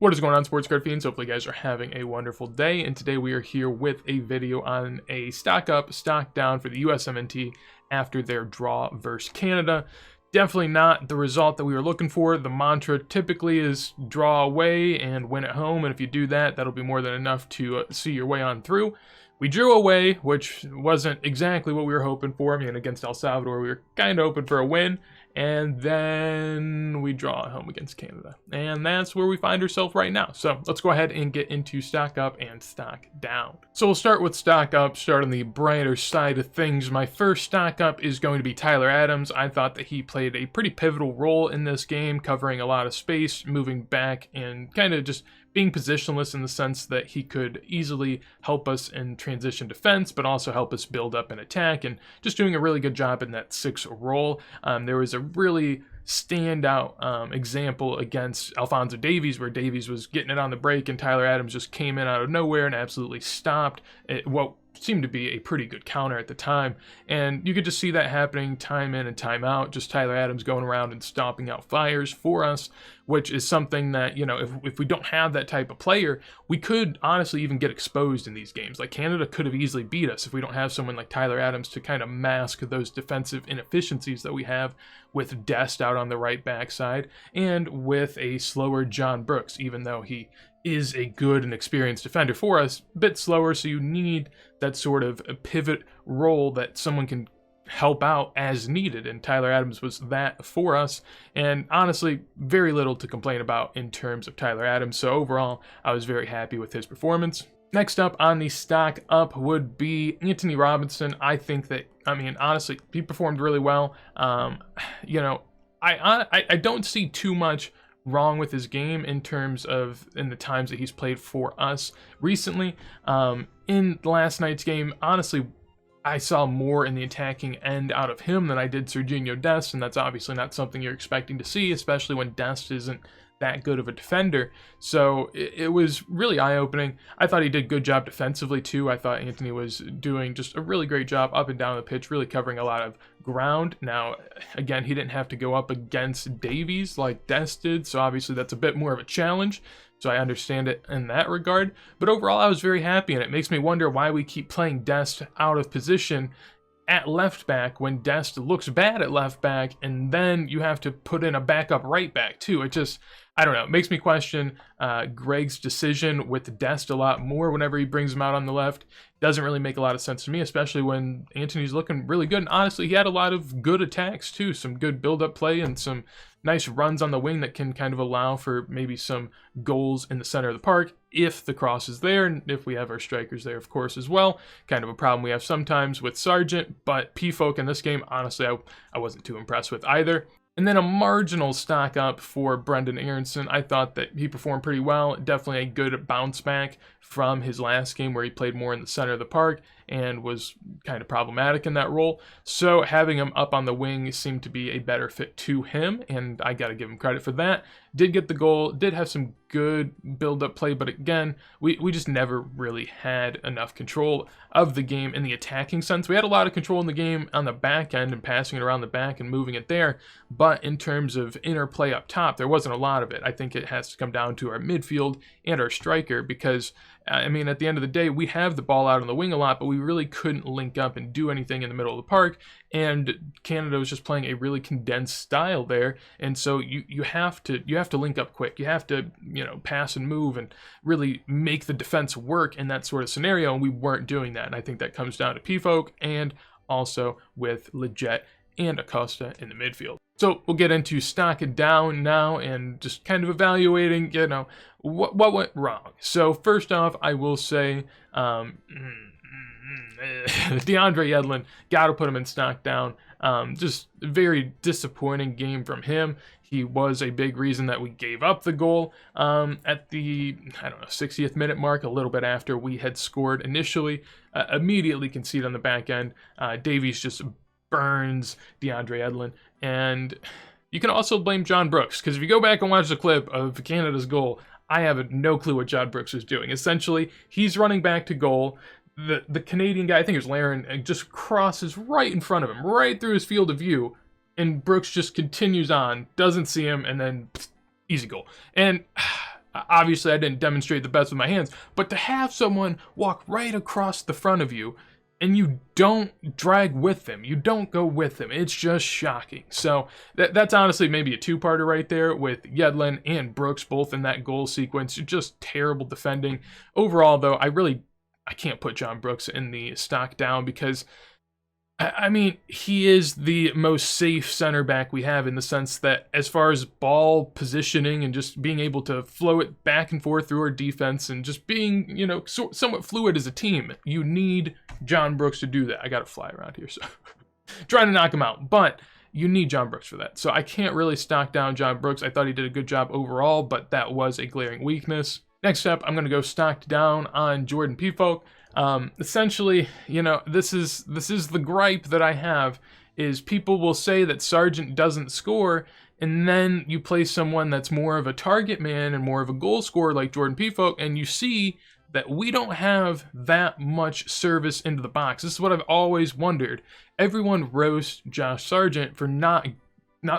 What is going on, sports card fiends? Hopefully you guys are having a wonderful day, and today we are here with a video on a stock up, stock down for the Usmnt after their draw versus Canada. Definitely not the result that we were looking for. The mantra typically is draw away and win at home, and if you do that, that'll be more than enough to see your way on through. We drew away, which wasn't exactly what we were hoping for. I mean, against El Salvador, we were kind of hoping for a win. And then we draw at home against Canada. And that's where we find ourselves right now. So let's go ahead and get into stock up and stock down. So we'll start with stock up, start on the brighter side of things. My first stock up is going to be Tyler Adams. I thought that he played a pretty pivotal role in this game, covering a lot of space, moving back, and kind of just being positionless in the sense that he could easily help us in transition defense, but also help us build up an attack, and just doing a really good job in that 6 role. There was a really standout example against Alphonso Davies, where Davies was getting it on the break and Tyler Adams just came in out of nowhere and absolutely stopped what seemed to be a pretty good counter at the time. And you could just see that happening time in and time out, just Tyler Adams going around and stomping out fires for us, which is something that, you know, if we don't have that type of player, we could honestly even get exposed in these games. Like, Canada could have easily beat us if we don't have someone like Tyler Adams to kind of mask those defensive inefficiencies that we have with Dest out on the right backside and with a slower John Brooks, even though he is a good and experienced defender for us, a bit slower, so you need that sort of a pivot role that someone can help out as needed, and Tyler Adams was that for us. And honestly, very little to complain about in terms of Tyler Adams, so overall I was very happy with his performance. Next up on the stock up would be Anthony Robinson. I think that, I mean, honestly, he performed really well. You know, I don't see too much wrong with his game in terms of in the times that he's played for us recently. In last night's game, honestly, I saw more in the attacking end out of him than I did Serginho Dest, and that's obviously not something you're expecting to see, especially when Dest isn't that good of a defender. So it was really eye-opening. I thought he did a good job defensively too. I thought Anthony was doing just a really great job up and down the pitch, really covering a lot of ground. Now, again, he didn't have to go up against Davies like Dest did, so obviously that's a bit more of a challenge. So I understand it in that regard. But overall, I was very happy, and it makes me wonder why we keep playing Dest out of position at left back when Dest looks bad at left back, and then you have to put in a backup right back too. It just, I don't know, it makes me question Greg's decision with Dest a lot more whenever he brings him out on the left. Doesn't really make a lot of sense to me, especially when Anthony's looking really good. And honestly, he had a lot of good attacks too, some good build-up play and some nice runs on the wing that can kind of allow for maybe some goals in the center of the park if the cross is there, and if we have our strikers there, of course, as well. Kind of a problem we have sometimes with Sargent, but P-Folk in this game, honestly, I wasn't too impressed with either. And then a marginal stock up for Brendan Aronson. I thought that he performed pretty well. Definitely a good bounce back from his last game where he played more in the center of the park and was kind of problematic in that role. So having him up on the wing seemed to be a better fit to him, and I got to give him credit for that. Did get the goal, did have some good build-up play, but again, we just never really had enough control of the game in the attacking sense. We had a lot of control in the game on the back end and passing it around the back and moving it there, but in terms of interplay up top, there wasn't a lot of it. I think it has to come down to our midfield and our striker, because I mean, at the end of the day, we have the ball out on the wing a lot, but we really couldn't link up and do anything in the middle of the park, and Canada was just playing a really condensed style there, and so you have to link up quick. You have to, you know, pass and move and really make the defense work in that sort of scenario, and we weren't doing that, and I think that comes down to P-Folk and also with Leggett and Acosta in the midfield. So we'll get into stock down now and just kind of evaluating, you know, what went wrong. So first off, I will say DeAndre Yedlin, got to put him in stock down. Just a very disappointing game from him. He was a big reason that we gave up the goal at the, I don't know, 60th minute mark, a little bit after we had scored initially. Immediately concede on the back end. Davies just burns DeAndre Yedlin. And you can also blame John Brooks, because if you go back and watch the clip of Canada's goal, I have no clue what John Brooks was doing. Essentially, he's running back to goal. The Canadian guy, I think it was Laren, just crosses right in front of him, right through his field of view, and Brooks just continues on, doesn't see him, and then easy goal. And Obviously, I didn't demonstrate the best with my hands, but to have someone walk right across the front of you and you don't drag with them, you don't go with them, it's just shocking. So that's honestly maybe a two-parter right there with Yedlin and Brooks both in that goal sequence. Just terrible defending. Overall, though, I can't put John Brooks in the stock down because I mean, he is the most safe center back we have in the sense that as far as ball positioning and just being able to flow it back and forth through our defense and just being, you know, somewhat fluid as a team, you need John Brooks to do that. I got to fly around here, so trying to knock him out, but you need John Brooks for that. So I can't really stock down John Brooks. I thought he did a good job overall, but that was a glaring weakness. Next up, I'm going to go stocked down on Jordan Pefok. Essentially, you know, this is the gripe that I have is people will say that Sargent doesn't score, and then you play someone that's more of a target man and more of a goal scorer like Jordan Pefok, and you see that we don't have that much service into the box. This is what I've always wondered. Everyone roasts Josh Sargent for not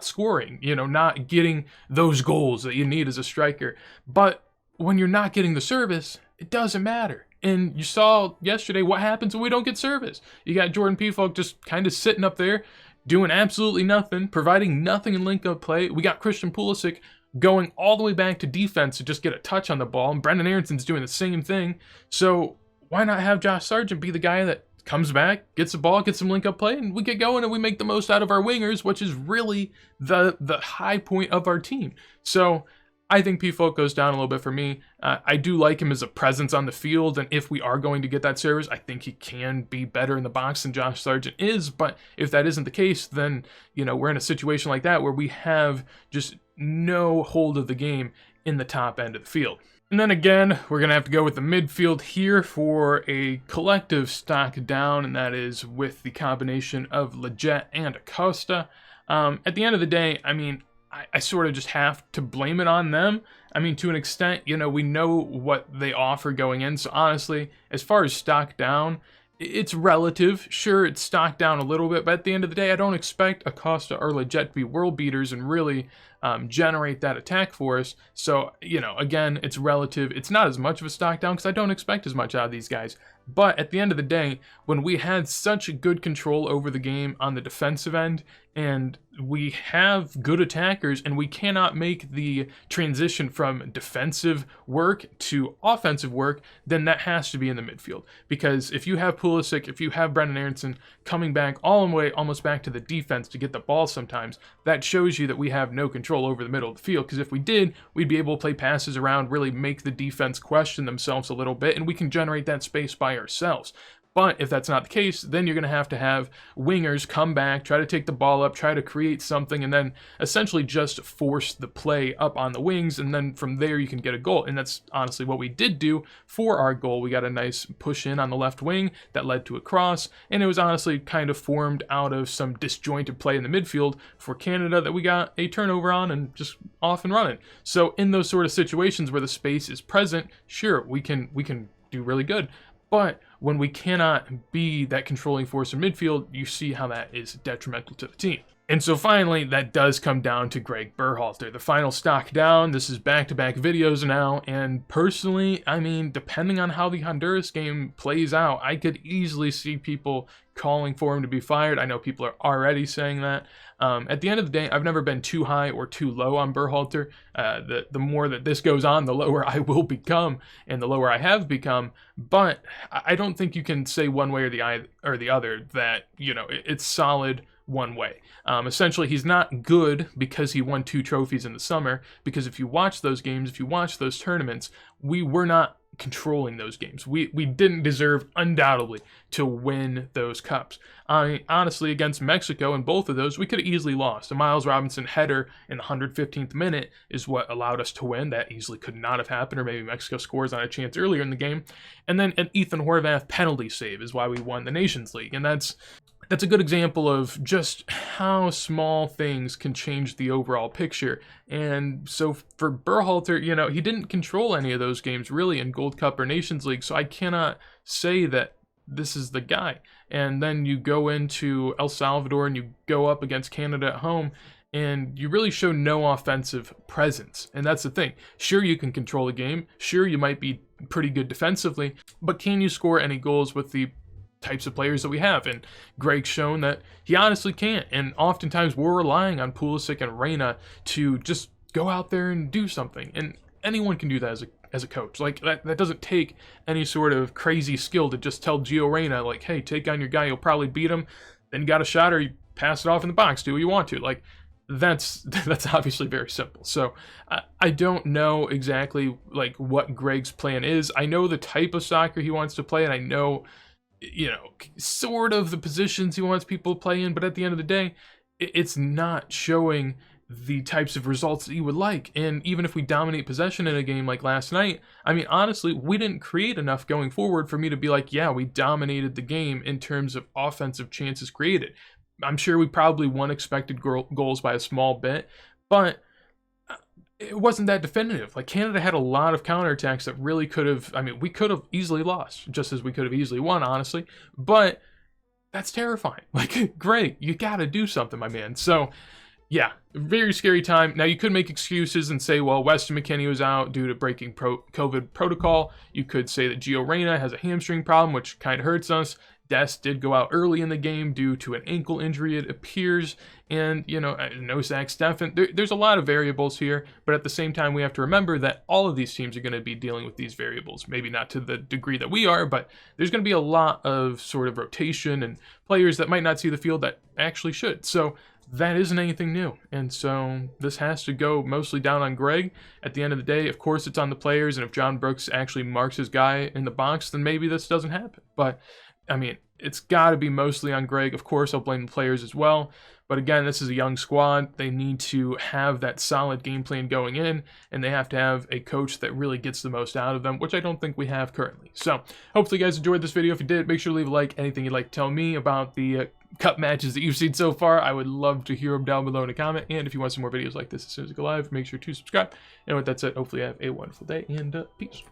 scoring, you know, not getting those goals that you need as a striker. But when you're not getting the service, it doesn't matter. And you saw yesterday what happens when we don't get service. You got Jordan Pefok just kind of sitting up there, doing absolutely nothing, providing nothing in link-up play. We got Christian Pulisic going all the way back to defense to just get a touch on the ball, and Brendan Aronson's doing the same thing. So why not have Josh Sargent be the guy that comes back, gets the ball, gets some link-up play, and we get going and we make the most out of our wingers, which is really the high point of our team. So I think Pefok goes down a little bit for me. I do like him as a presence on the field, and if we are going to get that service, I think he can be better in the box than Josh Sargent is, but if that isn't the case, then, you know, we're in a situation like that where we have just no hold of the game in the top end of the field. And then again, we're going to have to go with the midfield here for a collective stock down, and that is with the combination of Lletget and Acosta. At the end of the day, I mean, I sort of just have to blame it on them. I mean, to an extent, you know, we know what they offer going in. So honestly, as far as stock down, it's relative. Sure, it's stock down a little bit, but at the end of the day, I don't expect Acosta or Lletget to be world beaters and really generate that attack for us. So, you know, again, it's relative. It's not as much of a stock down because I don't expect as much out of these guys. But at the end of the day, when we had such good control over the game on the defensive end, and we have good attackers, and we cannot make the transition from defensive work to offensive work, then that has to be in the midfield. Because if you have Pulisic, if you have Brendan Aronson coming back all the way almost back to the defense to get the ball sometimes, that shows you that we have no control over the middle of the field. Because if we did, we'd be able to play passes around, really make the defense question themselves a little bit, and we can generate that space by ourselves. But if that's not the case, then you're going to have wingers come back, try to take the ball up, try to create something, and then essentially just force the play up on the wings, and then from there you can get a goal. And that's honestly what we did do for our goal. We got a nice push in on the left wing that led to a cross, and it was honestly kind of formed out of some disjointed play in the midfield for Canada that we got a turnover on and just off and running. So in those sort of situations where the space is present, sure, we can do really good. But when we cannot be that controlling force in midfield, you see how that is detrimental to the team. And so finally, that does come down to Greg Berhalter. The final stock down, this is back-to-back videos now, and personally, I mean, depending on how the Honduras game plays out, I could easily see people calling for him to be fired. I know people are already saying that. At the end of the day, I've never been too high or too low on Berhalter. The more that this goes on, the lower I will become, and the lower I have become. But I don't think you can say one way or the other that, you know, it's solid one way. Essentially, he's not good because he won 2 trophies in the summer, because if you watch those games, if you watch those tournaments, we were not controlling those games. We didn't deserve, undoubtedly, to win those cups. Honestly, against Mexico in both of those, we could have easily lost. A Miles Robinson header in the 115th minute is what allowed us to win. That easily could not have happened, or maybe Mexico scores on a chance earlier in the game. And then an Ethan Horvath penalty save is why we won the Nations League. And that's a good example of just how small things can change the overall picture. And so for Berhalter, you know, he didn't control any of those games really in Gold Cup or Nations League, so I cannot say that this is the guy. And then you go into El Salvador and you go up against Canada at home, and you really show no offensive presence. And that's the thing. Sure, you can control the game. Sure, you might be pretty good defensively, but can you score any goals with the types of players that we have? And Greg's shown that he honestly can't. And oftentimes we're relying on Pulisic and Reyna to just go out there and do something. And anyone can do that as a coach. Like, that doesn't take any sort of crazy skill to just tell Gio Reyna, like, hey, take on your guy, you'll probably beat him. Then you got a shot, or you pass it off in the box, do what you want to. Like, that's obviously very simple. So I don't know exactly like what Greg's plan is. I know the type of soccer he wants to play, and I know, you know, sort of the positions he wants people to play in, but at the end of the day, it's not showing the types of results that you would like. And even if we dominate possession in a game like last night, I mean, honestly, we didn't create enough going forward for me to be like, yeah, we dominated the game in terms of offensive chances created. I'm sure we probably won expected goals by a small bit, but it wasn't that definitive. Like, Canada had a lot of counterattacks that really could have, I mean, we could have easily lost, just as we could have easily won, honestly. But that's terrifying. Like, Greg, you got to do something, my man. So, yeah, very scary time. Now, you could make excuses and say, well, Weston McKennie was out due to breaking COVID protocol. You could say that Gio Reyna has a hamstring problem, which kind of hurts us. Dest did go out early in the game due to an ankle injury, it appears, and, you know, no Zach Steffen. There's a lot of variables here, but at the same time, we have to remember that all of these teams are going to be dealing with these variables. Maybe not to the degree that we are, but there's going to be a lot of sort of rotation and players that might not see the field that actually should. So that isn't anything new, and so this has to go mostly down on Greg. At the end of the day, of course, it's on the players, and if John Brooks actually marks his guy in the box, then maybe this doesn't happen. But I mean, it's got to be mostly on Greg. Of course, I'll blame the players as well. But again, this is a young squad. They need to have that solid game plan going in, and they have to have a coach that really gets the most out of them, which I don't think we have currently. So hopefully you guys enjoyed this video. If you did, make sure to leave a like. Anything you'd like to tell me about the cup matches that you've seen so far, I would love to hear them down below in a comment. And if you want some more videos like this as soon as I go live, make sure to subscribe. And with that said, hopefully you have a wonderful day, and peace.